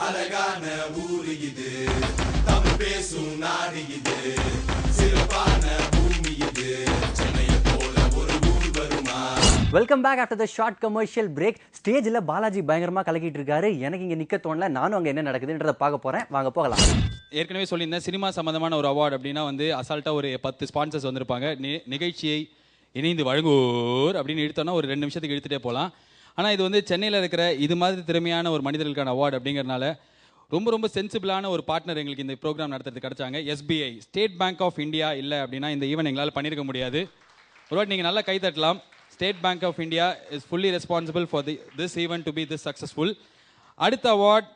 அழகான ஊரு இது, தமிழ் பேசும் நாடு இது, சிறப்பான பூமி இது, சென்னையை போல ஒரு ஊர் வருமா? Welcome back after the short commercial break. ஸ்டேஜில் பாலாஜி பயங்கரமாக கலக்கிட்டு இருக்காரு. எனக்கு இங்கே நிற்க தோணல. நானும் அங்கே என்ன நடக்குதுன்றதை பார்க்க போகிறேன். வாங்க போகலாம். ஏற்கனவே சொல்லியிருந்தேன், சினிமா சம்மந்தமான ஒரு அவார்டு அப்படின்னா வந்து அசால்ட்டாக ஒரு 10 ஸ்பான்சர்ஸ் வந்திருப்பாங்க. நிகழ்ச்சியை இணைந்து வழங்குவோர் அப்படின்னு இழுத்தோன்னா ஒரு 2 நிமிஷத்துக்கு இழுத்துட்டே போகலாம். ஆனால் இது வந்து சென்னையில் இருக்கிற இது மாதிரி திறமையான ஒரு மனிதர்களுக்கான அவார்டு அப்படிங்கிறனால ரொம்ப சென்சிபிளான ஒரு பார்ட்னர் எங்களுக்கு இந்த ப்ரோக்ராம் நடத்துறதுக்கு கிடைச்சாங்க. SBI, State Bank of India இல்லை அப்படின்னா இந்த ஈவெண்ட் எங்களால் பண்ணியிருக்க முடியாது. ஒரு வாட்டி நீங்கள் நல்லா கை தட்டலாம். State Bank of India is fully responsible for this event to be this successful. அடுத்த அவார்ட்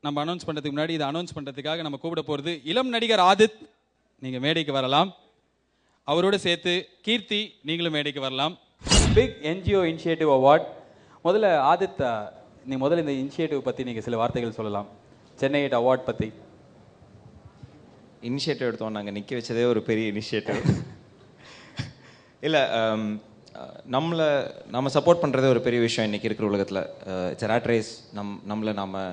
நம்ம அனௌன்ஸ் பண்ணுறதுக்கு முன்னாடி இதை அனௌன்ஸ் பண்ணுறதுக்காக நம்ம கூப்பிட போகிறது இளம் நடிகர் ஆதித். நீங்கள் மேடைக்கு வரலாம். அவரோடு சேர்த்து கீர்த்தி, நீங்களும் மேடைக்கு வரலாம். Big NGO initiative award. முதல்ல ஆதித், நீங்கள் முதல்ல இந்த இனிஷியேட்டிவ் பற்றி நீங்கள் சில வார்த்தைகள் சொல்லலாம். சென்னை அவார்ட் பற்றி. இனிஷியேட்டிவ் எடுத்தோம், நாங்கள் நிற்க வச்சதே ஒரு பெரிய இனிஷியேட்டிவ். இல்லை, நம்ம சப்போர்ட் பண்ணுறதே ஒரு பெரிய விஷயம் இன்றைக்கி இருக்கிற உலகத்தில். It's rat race. நம்ம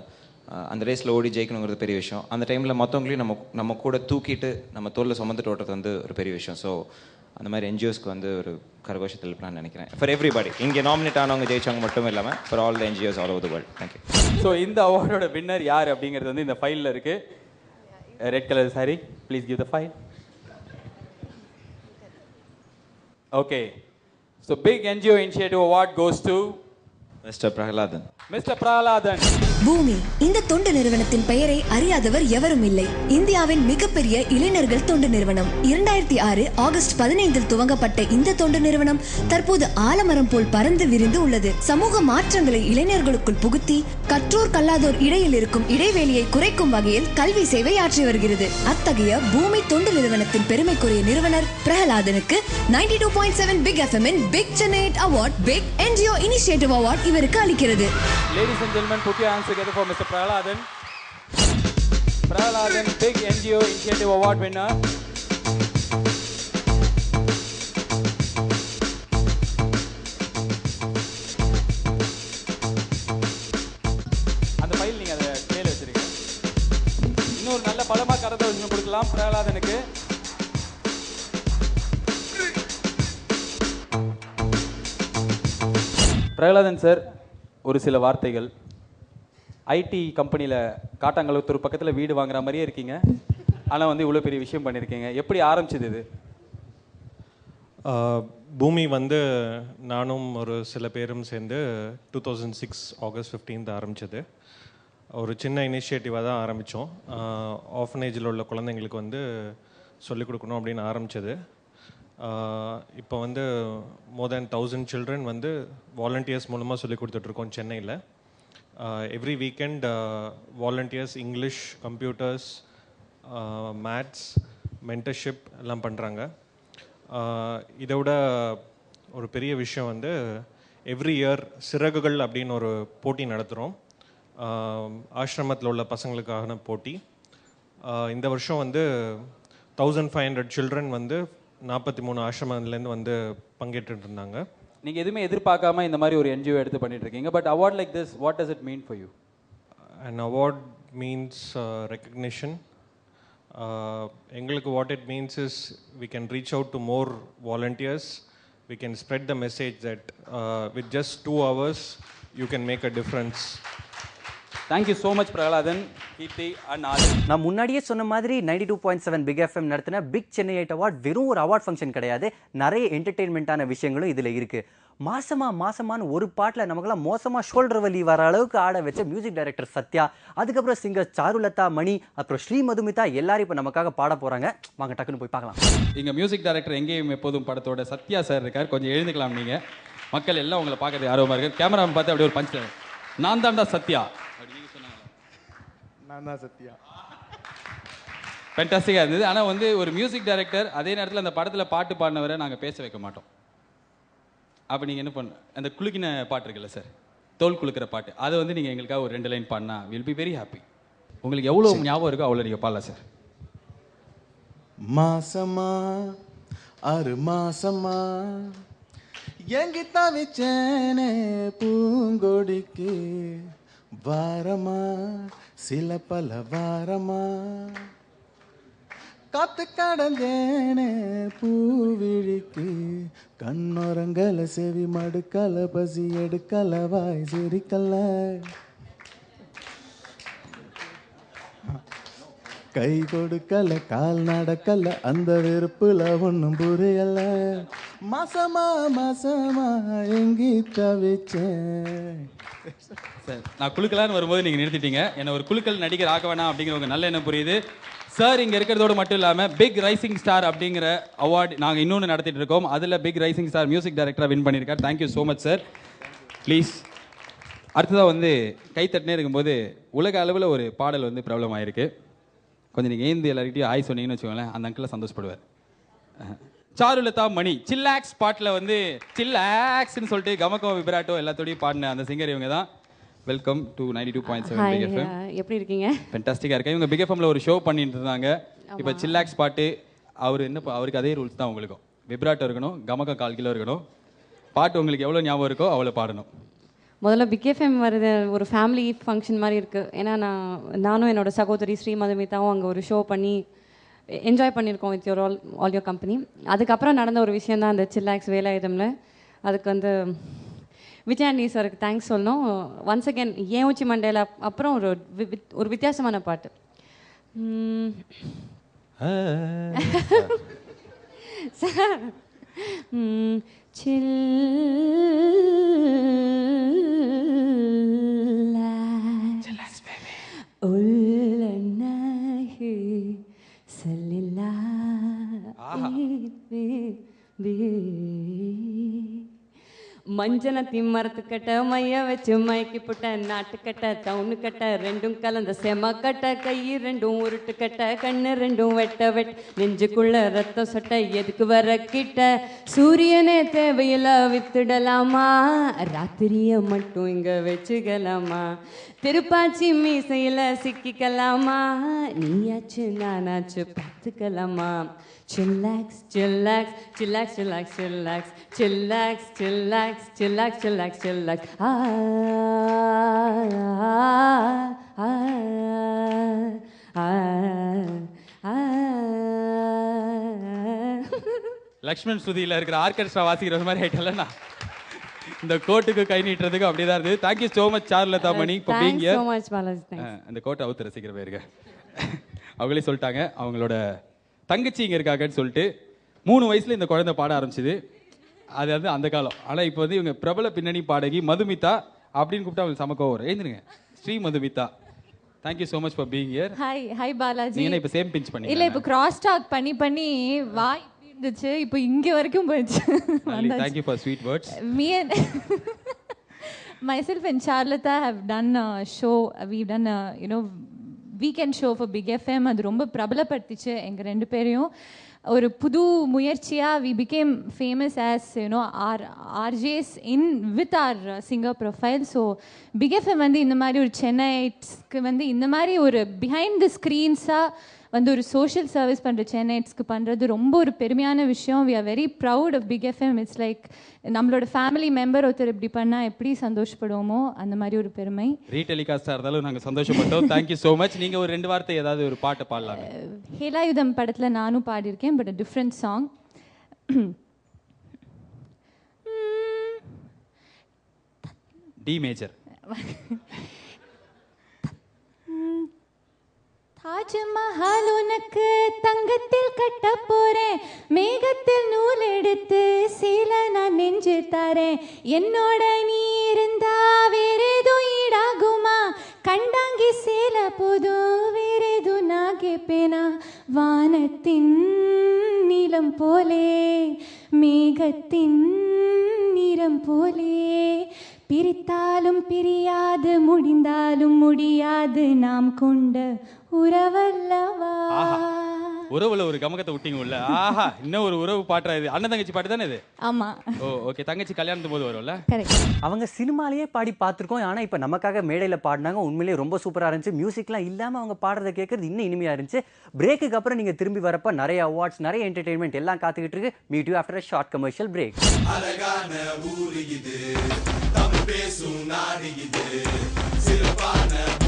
அந்த ரேஸில் ஓடி ஜெயிக்கணுங்கிறது பெரிய விஷயம். அந்த டைமில் மற்றவங்களையும் நம்ம கூட தூக்கிட்டு நம்ம தோளில் சுமந்துட்டு ஓட்டுறது வந்து ஒரு பெரிய விஷயம். ஸோ அந்த மாதிரி NGOஸ்க்கு வந்து ஒரு கரகோஷத்தில் எழுப்பலான்னு நினைக்கிறேன். ஃபார் எவ்ரிபடி, இங்கே நாமினேட் ஆனவங்க ஜெயிச்சவங்க மட்டும் இல்லாமல் for all the NGOs all over the world. Thank you. So இந்த அவார்டோட வின்னர் யார் அப்படிங்கிறது வந்து இந்த ஃபைலில் இருக்குது. Red colour sorry, please give the file. Okay, so Big NGO initiative award goes to mister Prahaladan. Mister Prahaladan. பூமி இந்த தொண்டு நிறுவனத்தின் பெயரை அறியாதவர் எவரும் இல்லை. இந்தியாவின் மிகப்பெரிய இளைஞர்கள் தொண்டு நிறுவனம். 2006 ஆகஸ்ட் 15 துவங்கப்பட்ட இந்த தொண்டு நிறுவனம் தற்போது ஆலமரம் போல் பறந்து விரிந்து உள்ளது. சமூக மாற்றங்களை இளைஞர்களுக்குள் புகுத்தி கற்றோர் கல்லாதோர் இடையில் இருக்கும் இடைவெளியை குறைக்கும் வகையில் கல்வி சேவை ஆற்றி வருகிறது. அத்தகைய பூமி தொண்டு நிறுவனத்தின் பெருமைக்குரிய நிறுவனர் பிரகலாதனுக்கு 92.7 பிக் FM-இன் big Chennai award, big NGO initiative award இவருக்கு அளிக்கிறது. Ladies and gentlemen, put your hands together for Mr. Prahaladhan. Prahaladhan, big NGO initiative award winner. அந்த ஃபைல் நீங்க அதை கையில் வச்சிருக்கீங்க. இன்னொரு நல்ல பலமா கரத்தை வச்சு கொடுக்கலாம் பிரகலாதனுக்கு. பிரகலாதன் சார், ஒரு சில வார்த்தைகள். ஐடி கம்பெனியில் காட்டாங்குளத்தூர் பக்கத்தில் வீடு வாங்குற மாதிரியே இருக்கீங்க. ஆனால் வந்து இவ்வளோ பெரிய விஷயம் பண்ணியிருக்கீங்க. எப்படி ஆரம்பிச்சது இது? பூமி வந்து நானும் ஒரு சில பேரும் சேர்ந்து 2006 ஆகஸ்ட் 15 ஆரம்பித்தது. ஒரு சின்ன இனிஷியேட்டிவாக தான் ஆரம்பித்தோம். ஆர்ஃபனேஜில் உள்ள குழந்தைங்களுக்கு வந்து சொல்லிக் கொடுக்கணும் அப்படின்னு ஆரம்பித்தது. இப்போ வந்து மோர் தேன் 1000 சில்ட்ரன் வந்து வாலண்டியர்ஸ் மூலமாக சொல்லி கொடுத்துட்ருக்கோம் சென்னையில். Every weekend volunteers English, computers, maths, mentorship எல்லாம் பண்ணுறாங்க. இதை விட ஒரு பெரிய விஷயம் வந்து எவ்ரி இயர் சிறகுகள் அப்படின்னு ஒரு போட்டி நடத்துகிறோம். ஆசிரமத்தில் உள்ள பசங்களுக்கான போட்டி. இந்த வருஷம் வந்து 1500 சில்ட்ரன் வந்து 43 ஆசிரமத்துலேருந்து வந்து பங்கேற்று இருந்தாங்க. நீங்கள் எதுவுமே எதிர்பார்க்காம இந்த மாதிரி ஒரு NGO எடுத்து பண்ணிட்டு இருக்கீங்க. But award like this, what does it mean for you? An award means recognition. எங்களுக்கு what it means is we can reach out to more volunteers. We can spread the message that with just 2 hours you can make a difference. Thank you so much Prahladan, Keerthi and Aadhith. நான் முன்னாடியே சொன்ன மாதிரி 92.7 big FM நடத்தின big Chennai award வெறும் ஒரு award function கிடையாது. நிறைய என்டர்டெயின்மெண்ட்டான விஷயங்களும் இதில் இருக்குது. மாசமான ஒரு பாட்டில் நமக்கெல்லாம் மோசமாக ஷோல்டர் வலி வர அளவுக்கு ஆட வச்ச மியூசிக் டைரக்டர் சத்யா, அதுக்கப்புறம் சிங்கர் சாருலதா, மணி, அப்புறம் ஸ்ரீ மதுமிதா எல்லாரும் இப்போ நமக்காக பாட போகிறாங்க. வாங்க டக்குன்னு போய் பார்க்கலாம். இங்கே மியூசிக் டைரக்டர் எங்கேயும் எப்போதும் படத்தோட சத்யா சார் இருக்கார். கொஞ்சம் எழுந்துக்கலாம். நீங்கள் மக்கள் எல்லாம் உங்களை பார்க்கறது ஆர்வமாக இருக்கார். கேமரா பார்த்து அப்படியே ஒரு பஞ்ச், நான் தான்டா சத்யா. நான் தான் சத்யா. ஃபேண்டாஸ்டிக்காக இருந்தது. ஆனால் வந்து ஒரு மியூசிக் டைரக்டர் அதே நேரத்தில் அந்த படத்தில் பாட்டு பாடினவரை நாங்கள் பேச வைக்க மாட்டோம். அப்போ நீங்கள் என்ன அந்த குலுக்கின பாட்டு இருக்குல்ல சார், தோல் குலுக்கிற பாட்டு, அதை வந்து நீங்கள் எங்களுக்காக ஒரு 2 லைன் பாடினா வில் பி வெரி ஹாப்பி. உங்களுக்கு எவ்வளோ ஞாபகம் இருக்கோ அவ்வளோ நீங்கள் பாடலாம் சார். மாசமா 6 மாசமா எங்கிட்ட வச்சேனே பூங்கொடிக்கு வாரமா சில பல வாரமா காத்து கடந்தேனே பூவிழிக்கு கண்ணொரங்கல செவி மடுக்கல பசி எடுக்கல வாய் சிரிக்கல கை கொடுக்கல கால் நடக்கல அந்த வெறுப்புல ஒன்றும் புரியல மாசமா மாசமா எங்கி தவிச்சேன். சார் நான் குழுக்கலான்னு வரும்போது நீங்கள் நிறுத்திட்டீங்க. என்ன ஒரு குழுக்கள் நடிகர் ஆக்க வேணாம் அப்படிங்கிற உங்க நல்ல எண்ணம் புரியுது சார். இங்கே இருக்கிறதோடு மட்டும் இல்லாமல் பிக் ரைசிங் ஸ்டார் அப்படிங்கிற அவார்டு நாங்கள் இன்னொன்று நடத்திட்டு இருக்கோம். அதில் பிக் ரைசிங் ஸ்டார் மியூசிக் டைரக்டராக வின் பண்ணியிருக்கார். Thank you so much sir. Please. அடுத்ததாக வந்து கைத்தட்டினே இருக்கும்போது உலக அளவில் ஒரு பாடல் வந்து பிரபலமாயிருக்கு. கொஞ்சம் நீங்கள் ஏந்து எல்லாருக்கிட்டையும் ஆய் சொன்னீங்கன்னு வச்சுக்கோங்களேன், அந்த அங்கிள் சந்தோஷப்படுவார். சாருலதா மணி சில்லாக்ஸ் பாட்டில் வந்து சில்லாக்ஸ்ன்னு சொல்லிட்டு கமகம விபராட்டோ எல்லாத்தோடையும் பாடின அந்த சிங்கர் இவங்க தான். Welcome to 92.7 Big FM. எப்படி இருக்கீங்க? ஃபென்டாஸ்டிக்காக இருக்கேன். இவங்க பிக் எஃப்எம்ல ஒரு ஷோ பண்ணிட்டு இருந்தாங்க. இப்போ சில்லாக்ஸ் பாட்டு அவர் என்ன அவருக்கு அதே ரூல்ஸ் தான் உங்களுக்கும். விப்ராட்டோ இருக்கணும், கமகம் 1/4 கிலோ இருக்கணும். பாட்டு உங்களுக்கு எவ்வளோ ஞாபகம் இருக்கோ அவ்வளோ பாடணும். முதல்ல பிக் எஃப்எம் வருது ஒரு ஃபேமிலி ஃபங்க்ஷன் மாதிரி இருக்குது. ஏன்னா நானும் என்னோட சகோதரி ஸ்ரீ மதுமிதாவும் அங்கே ஒரு ஷோ பண்ணி என்ஜாய் பண்ணியிருக்கோம் வித் ஆல் யோர் கம்பெனி. அதுக்கப்புறம் நடந்த ஒரு விஷயம் தான் அந்த சில்லாக்ஸ் வேலாயுதமில். அதுக்கு வந்து விஜயாண்டி சாருக்கு தேங்க்ஸ் சொல்லணும். ஒன்ஸ் அகேன் ஏன் உச்சி மண்டேல அப்புறம் ஒரு வித்தியாசமான பாட்டு. சார் மஞ்சன திம்மரத்துக்கட்ட மைய வச்சு மயக்கி புட்ட நாட்டுக்கட்ட தவுனு கட்ட ரெண்டும் கலந்த செம கட்ட கை ரெண்டும் உருட்டு கட்ட கண்ணு ரெண்டும் வெட்ட வெட்ட நெஞ்சுக்குள்ள ரத்தம் சொட்ட எதுக்கு வர கிட்ட சூரியனே தேவையில்ல வித்துடலாமா ராத்திரிய மட்டும் இங்க வச்சுக்கலாமா திருப்பாச்சி மீசையில சிக்கிக்கலாமா நீயாச்சு நானாச்சு பார்த்துக்கலாமா chillax chillax chillax chillax chillax chillax chillax chillax chillax chillax Lakshman ஸ்ருதியில் இருக்கிற ஆர்கெஸ்ட்ரா வாசிக்கிற மாதிரி ஆயிட்டலண்ணா. இந்த கோட்டுக்கு கை நீட்டுறதுக்கு அப்படிதான் இருக்கு. Thank you so much Charulatha Mani for being here. அந்த கோட்டை அவுத்து ரசிக்கிற பேருங்க. அவங்களே சொல்லிட்டாங்க அவங்களோட தங்கச்சி இங்கே இருக்காங்கன்னு சொல்லிட்டு 3 வயசுல இந்த குழந்தை பாட ஆரம்பிச்சுது. அது வந்து அந்த காலம். ஆனால் இப்போ வந்து இவங்க பிரபல பின்னணி பாடகி மதுமிதா அப்படின்னு கூப்பிட்டு அவங்க சமக்க வரும். எழுந்துருங்க Sri Madhumitha. Thank you so much for being here. Hi Balaji. நீங்க இப்போ சேம் பிஞ்ச் பண்ணி இல்ல இப்போ கிராஸ் டாக் பண்ணி வாய் இருந்துச்சு இப்போ இங்க வரைக்கும் போயிடுச்சு. Thank you for sweet words. Me and myself and Charlotta have done a show. We've done a weekend show for Big FM. அது ரொம்ப பிரபலப்படுத்திச்சு எங்க ரெண்டு பேரையும். ஒரு புது முயற்சியா we became famous as our RJs in with our singer profile. So Big FM வந்து இந்த மாதிரி ஒரு சென்னைட்ஸ்க்கு வந்து இந்த மாதிரி ஒரு behind the screens-ஆ வந்து ஒரு சோஷியல் சர்வீஸ் பண்ணுற சென்னைட்ஸ்க்கு பண்ணுறது ரொம்ப ஒரு பெருமையான விஷயம். We are very proud of Big FM. It's like நம்மளோட ஃபேமிலி மெம்பர் ஒருத்தர் இப்படி பண்ணால் எப்படி சந்தோஷப்படுவோமோ அந்த மாதிரி ஒரு பெருமை. ரீடெலிகாஸ்டாக இருந்தாலும் நாங்கள் சந்தோஷப்பட்டோம். Thank you so much. நீங்கள் ஒரு 2 வார்த்தை ஏதாவது ஒரு பாட்டை பாடலாம். ஹேலாயுதம் படத்தில் நானும் பாடியிருக்கேன், but different song. D major. Taj Mahal உனக்கு தங்கத்தில் கட்ட போறேன், மேகத்தில் நூல் எடுத்து சீலை நான் நெஞ்சு தரேன். என்னோட நீ இருந்தா வேறேதோ ஈடாகுமா, கண்டாங்கி சேலை போதும் வேறேதோ நான் கேப்பேனா. வானத்தின் நீளம் போலே மேகத்தின் நிறம் போலே, பிரித்தாலும் பிரியாது முடிந்தாலும் முடியாது நாம் கொண்ட உறவல்லவா. உறவுல ஒரு கமகத்தை விட்டீங்க உள்ள. ஆஹா, இன்னும் ஒரு உறவு பாட்டுறா இது. அண்ணன் தங்கச்சி பாட்டு தானே இது? ஆமா. ஓ ஓகே. தங்கச்சி கல்யாணத்தும் போது வரும்ல. கரெக்ட். அவங்க சினிமாலேயே பாடி பார்த்துருக்கோம். ஆனால் இப்போ நமக்காக மேடையில் பாடினாங்க. உண்மையிலேயே ரொம்ப சூப்பராக இருந்துச்சு. மியூசிக்லாம் இல்லாமல் அவங்க பாடுறதை கேட்கறது இன்னும் இனிமையாக இருந்துச்சு. பிரேக்குக்கு அப்புறம் நீங்கள் திரும்பி வரப்போ நிறைய அவார்ட்ஸ், நிறைய என்டர்டெயின்மெண்ட் எல்லாம் காத்துக்கிட்டு இருக்கு. Meet you after a short commercial break. அழகான ஊரு இது தமிழ் பேசும் நாடு இது சிறப்பான